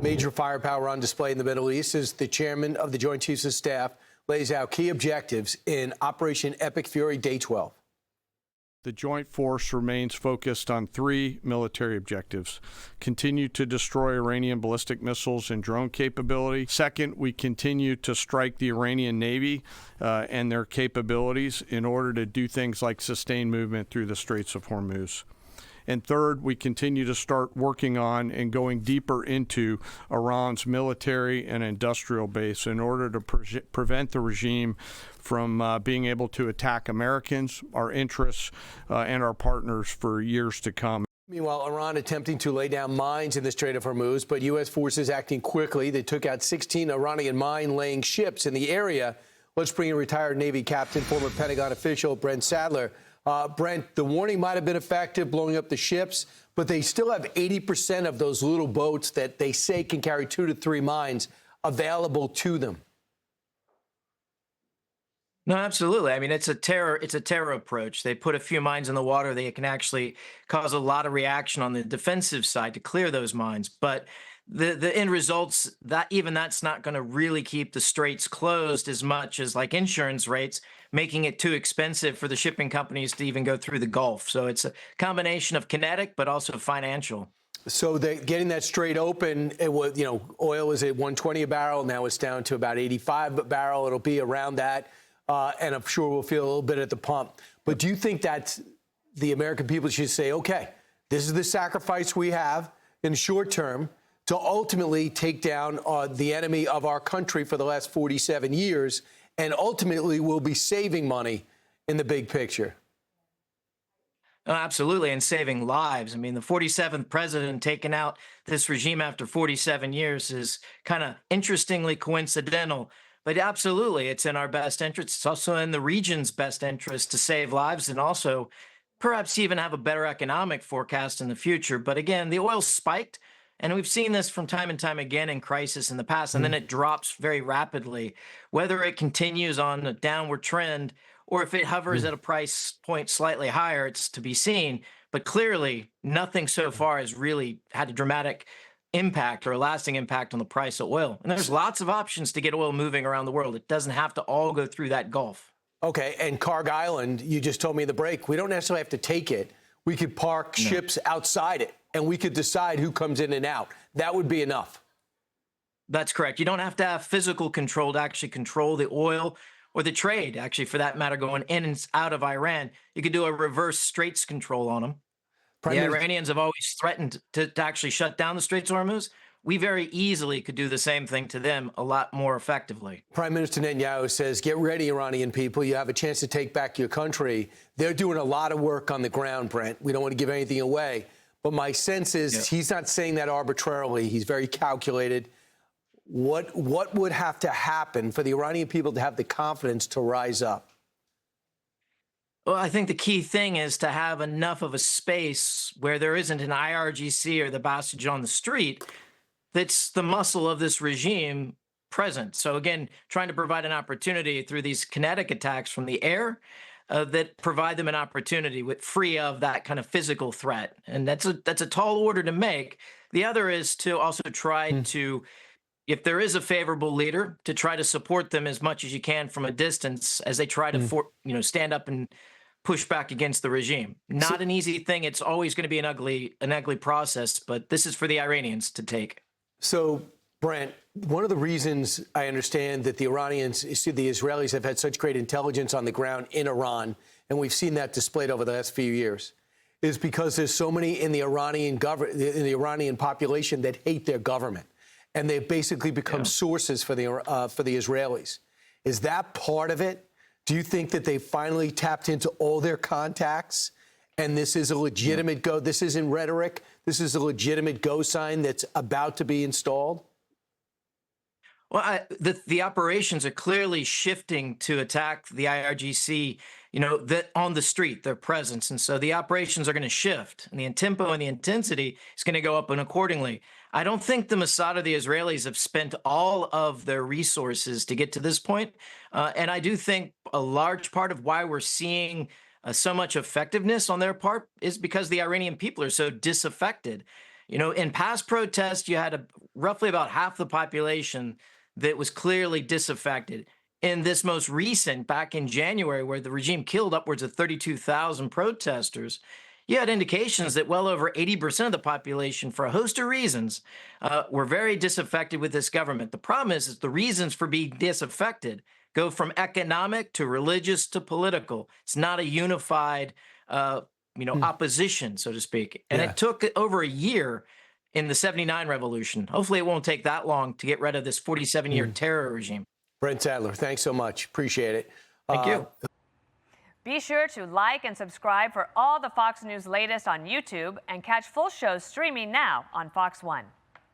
Major firepower on display in the Middle East as the chairman of the Joint Chiefs of Staff lays out key objectives in Operation Epic Fury Day 12. The Joint Force remains focused on three military objectives. Continue to destroy Iranian ballistic missiles and drone capability. Second, we continue to strike the Iranian Navy and their capabilities in order to do things like sustain movement through the Straits of Hormuz. And third, we continue to start working on and going deeper into Iran's military and industrial base in order to prevent the regime from being able to attack Americans, our interests, and our partners for years to come. Meanwhile, Iran attempting to lay down mines in the Strait of Hormuz, but U.S. forces acting quickly. They took out 16 Iranian mine-laying ships in the area. Let's bring in retired Navy captain, former Pentagon official Brent Sadler. Brent, the warning might have been effective, blowing up the ships, but they still have 80% of those little boats that they say can carry 2 to 3 mines available to them. No, absolutely. I mean, it's a terror approach. They put a few mines in the water. They can actually cause a lot of reaction on the defensive side to clear those mines. But the end results, that's not going to really keep the straits closed as much as like insurance rates, making it too expensive for the shipping companies to even go through the Gulf. So it's a combination of kinetic, but also financial. So getting that strait open, it was, oil was at 120 a barrel. Now it's down to about 85 a barrel. It'll be around that. And I'm sure we'll feel a little bit at the pump. But do you think that the American people should say, OK, this is the sacrifice we have in the short term to ultimately take down the enemy of our country for the last 47 years, and ultimately we'll be saving money in the big picture? Oh, absolutely, and saving lives. I mean, the 47th president taking out this regime after 47 years is kind of interestingly coincidental. But absolutely, it's in our best interest. It's also in the region's best interest to save lives and also perhaps even have a better economic forecast in the future. But again, the oil spiked. And we've seen this from time and time again in crisis in the past, and then it drops very rapidly. Whether it continues on a downward trend or if it hovers at a price point slightly higher, it's to be seen. But clearly, nothing so far has really had a dramatic impact or a lasting impact on the price of oil. And there's lots of options to get oil moving around the world. It doesn't have to all go through that Gulf. Okay, and Carg Island, you just told me in the break, we don't necessarily have to take it. We could park ships outside it, and we could decide who comes in and out. That would be enough. That's correct. You don't have to have physical control to actually control the oil or the trade, actually, for that matter, going in and out of Iran. You could do a reverse straits control on them. The Iranians have always threatened to actually shut down the Straits of Hormuz. We very easily could do the same thing to them a lot more effectively. Prime Minister Netanyahu says, get ready, Iranian people. You have a chance to take back your country. They're doing a lot of work on the ground, Brent. We don't want to give anything away. But my sense is he's not saying that arbitrarily. He's very calculated. What would have to happen for the Iranian people to have the confidence to rise up? Well, I think the key thing is to have enough of a space where there isn't an IRGC or the Basij on the street that's the muscle of this regime present. So again, trying to provide an opportunity through these kinetic attacks from the air that provide them an opportunity free of that kind of physical threat. And that's a tall order to make. The other is to also try to, if there is a favorable leader, to try to support them as much as you can from a distance as they try to stand up and push back against the regime. Not an easy thing. It's always going to be an ugly process, but this is for the Iranians to take. So, Brent, one of the reasons I understand that the Israelis have had such great intelligence on the ground in Iran, and we've seen that displayed over the last few years, is because there's so many in the Iranian population that hate their government, and they've basically become sources for the Israelis. Is that part of it? Do you think that they finally tapped into all their contacts, and this is a legitimate go? This isn't rhetoric. This is a legitimate go sign that's about to be installed? Well, the operations are clearly shifting to attack the IRGC, on the street, their presence. And so the operations are going to shift, and the tempo and the intensity is going to go up and accordingly. I don't think the Mossad or the Israelis have spent all of their resources to get to this point. And I do think a large part of why we're seeing so much effectiveness on their part is because the Iranian people are so disaffected. In past protests, you had roughly about half the population that was clearly disaffected. In this most recent, back in January, where the regime killed upwards of 32,000 protesters, you had indications that well over 80% of the population, for a host of reasons, were very disaffected with this government. The problem is the reasons for being disaffected go from economic to religious to political. It's not a unified, opposition, so to speak. And Yeah. it took over a year in the 79 revolution. Hopefully it won't take that long to get rid of this 47-year terror regime. Brent Sadler, thanks so much. Appreciate it. Thank you. Be sure to like and subscribe for all the Fox News latest on YouTube and catch full shows streaming now on Fox One.